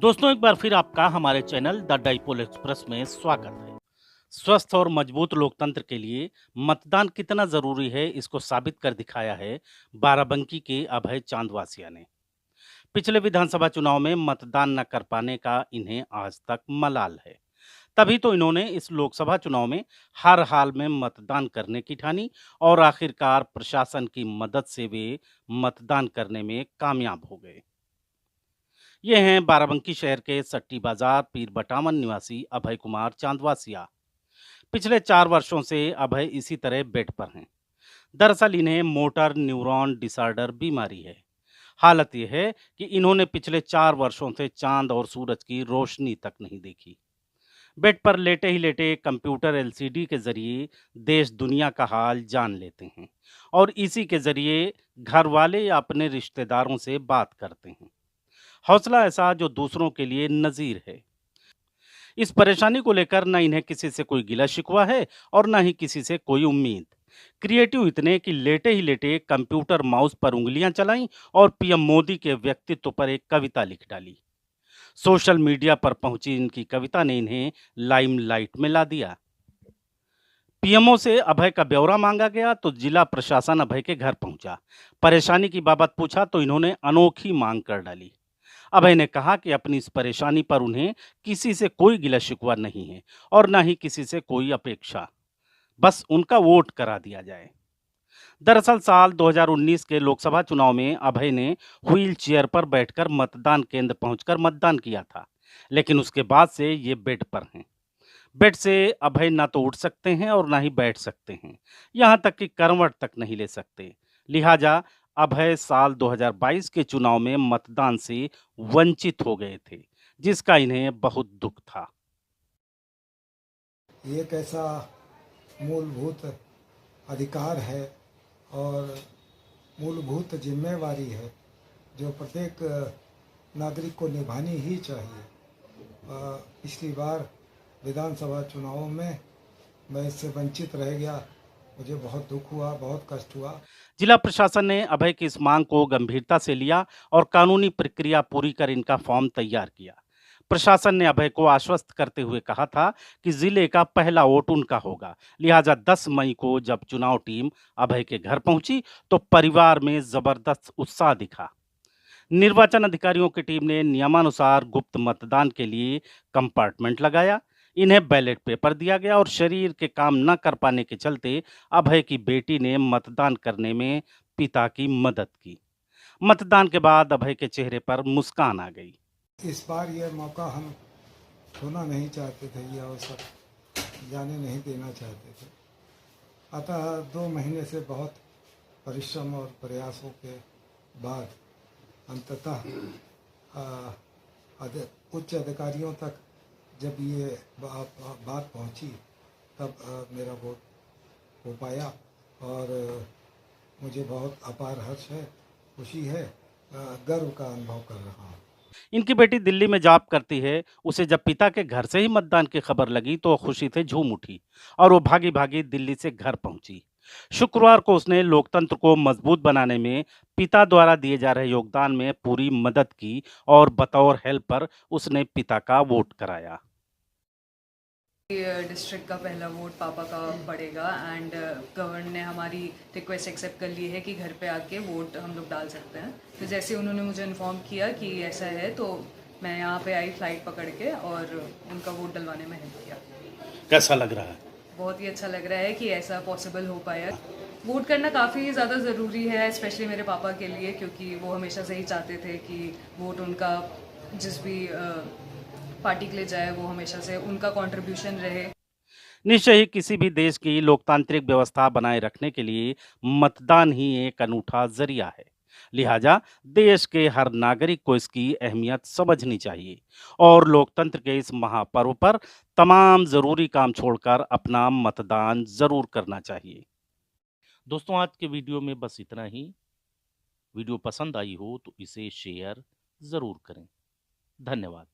दोस्तों, एक बार फिर आपका हमारे चैनल द डाइपोल एक्सप्रेस में स्वागत है। स्वस्थ और मजबूत लोकतंत्र के लिए मतदान कितना जरूरी है, इसको साबित कर दिखाया है बाराबंकी के अभय चांदवासिया ने। पिछले विधानसभा चुनाव में मतदान न कर पाने का इन्हें आज तक मलाल है। तभी तो इन्होंने इस लोकसभा चुनाव में हर हाल में मतदान करने की ठानी और आखिरकार प्रशासन की मदद से वे मतदान करने में कामयाब हो गए। ये हैं बाराबंकी शहर के सट्टी बाजार पीर बटावन निवासी अभय कुमार चांदवासिया। पिछले 4 वर्षों से अभय इसी तरह बेड पर हैं। दरअसल इन्हें मोटर न्यूरॉन डिसऑर्डर बीमारी है। हालत यह है कि इन्होंने पिछले 4 वर्षों से चांद और सूरज की रोशनी तक नहीं देखी। बेड पर लेटे ही लेटे कंप्यूटर एलसीडी के जरिए देश दुनिया का हाल जान लेते हैं और इसी के जरिए घर वाले या अपने रिश्तेदारों से बात करते हैं। हौसला ऐसा जो दूसरों के लिए नज़ीर है। इस परेशानी को लेकर न इन्हें किसी से कोई गिला शिकवा है और न ही किसी से कोई उम्मीद। क्रिएटिव इतने कि लेटे ही लेटे कंप्यूटर माउस पर उंगलियां चलाईं और पीएम मोदी के व्यक्तित्व पर एक कविता लिख डाली। सोशल मीडिया पर पहुंची इनकी कविता ने इन्हें लाइमलाइट में ला दिया। पीएमओ से अभय का ब्यौरा मांगा गया तो जिला प्रशासन अभय के घर पहुंचा। परेशानी की बाबत पूछा तो इन्होंने अनोखी मांग कर डाली। अभय ने कहा कि अपनी इस परेशानी पर उन्हें किसी से कोई गिला शिकवा नहीं है और न ही किसी से कोई अपेक्षा, बस उनका वोट करा दिया जाए। दरअसल साल 2019 के लोकसभा चुनाव में अभय ने व्हील चेयर पर बैठकर मतदान केंद्र पहुंचकर मतदान किया था, लेकिन उसके बाद से ये बेड पर हैं। बेड से अभय ना तो उठ सकते हैं और ना ही बैठ सकते हैं, यहाँ तक कि करवट तक नहीं ले सकते। लिहाजा अभय साल 2022 के चुनाव में मतदान से वंचित हो गए थे, जिसका इन्हें बहुत दुख था। ये एक ऐसा मूलभूत अधिकार है और मूलभूत जिम्मेवारी है जो प्रत्येक नागरिक को निभानी ही चाहिए। पिछली बार विधानसभा चुनावों में मैं इससे वंचित रह गया, मुझे बहुत दुख हुआ, बहुत कष्ट हुआ। जिला प्रशासन ने अभय की इस मांग को गंभीरता से लिया और कानूनी प्रक्रिया पूरी कर इनका फॉर्म तैयार किया। प्रशासन ने अभय को आश्वस्त करते हुए कहा था कि जिले का पहला वोट उनका होगा। लिहाजा 10 मई को जब चुनाव टीम अभय के घर पहुंची तो परिवार में जबरदस्त उत्साह दिखा। निर्वाचन अधिकारियों की टीम ने नियमानुसार गुप्त मतदान के लिए कंपार्टमेंट लगाया। इन्हें बैलेट पेपर दिया गया और शरीर के काम न कर पाने के चलते अभय की बेटी ने मतदान करने में पिता की मदद की। मतदान के बाद अभय के चेहरे पर मुस्कान आ गई। इस बार यह मौका हम खोना नहीं चाहते थे, यह अवसर जाने नहीं देना चाहते थे। अतः 2 महीने से बहुत परिश्रम और प्रयासों के बाद अंततः उच्च अधिकारियों तक जब ये बात पहुंची तब मेरा वोट हो पाया और मुझे बहुत अपार हर्ष है, खुशी है, गर्व का अनुभव कर रहा हूँ। इनकी बेटी दिल्ली में जॉब करती है। उसे जब पिता के घर से ही मतदान की खबर लगी तो वो खुशी से झूम उठी और वो भागी भागी दिल्ली से घर पहुंची। शुक्रवार को उसने लोकतंत्र को मजबूत बनाने में पिता द्वारा दिए जा रहे योगदान में पूरी मदद की और बतौर हेल्पर उसने पिता का वोट कराया। डिस्ट्रिक्ट का पहला वोट पापा का पड़ेगा एंड गवर्नर ने हमारी रिक्वेस्ट एक्सेप्ट कर ली है कि घर पे आके वोट हम लोग डाल सकते हैं। तो जैसे उन्होंने मुझे इन्फॉर्म किया कि ऐसा है तो मैं यहाँ पे आई फ्लाइट पकड़ के और उनका वोट डलवाने में हेल्प किया। कैसा लग रहा है? बहुत ही अच्छा लग रहा है कि ऐसा पॉसिबल हो पाया। वोट करना काफ़ी ज़्यादा ज़रूरी है, स्पेशली मेरे पापा के लिए, क्योंकि वो हमेशा से ही चाहते थे कि वोट उनका जिस भी पार्टी के लिए जाए वो हमेशा से उनका कंट्रीब्यूशन रहे। निश्चय ही किसी भी देश की लोकतांत्रिक व्यवस्था बनाए रखने के लिए मतदान ही एक अनूठा जरिया है। लिहाजा देश के हर नागरिक को इसकी अहमियत समझनी चाहिए और लोकतंत्र के इस महापर्व पर तमाम जरूरी काम छोड़कर अपना मतदान जरूर करना चाहिए। दोस्तों, आज के वीडियो में बस इतना ही। वीडियो पसंद आई हो तो इसे शेयर जरूर करें। धन्यवाद।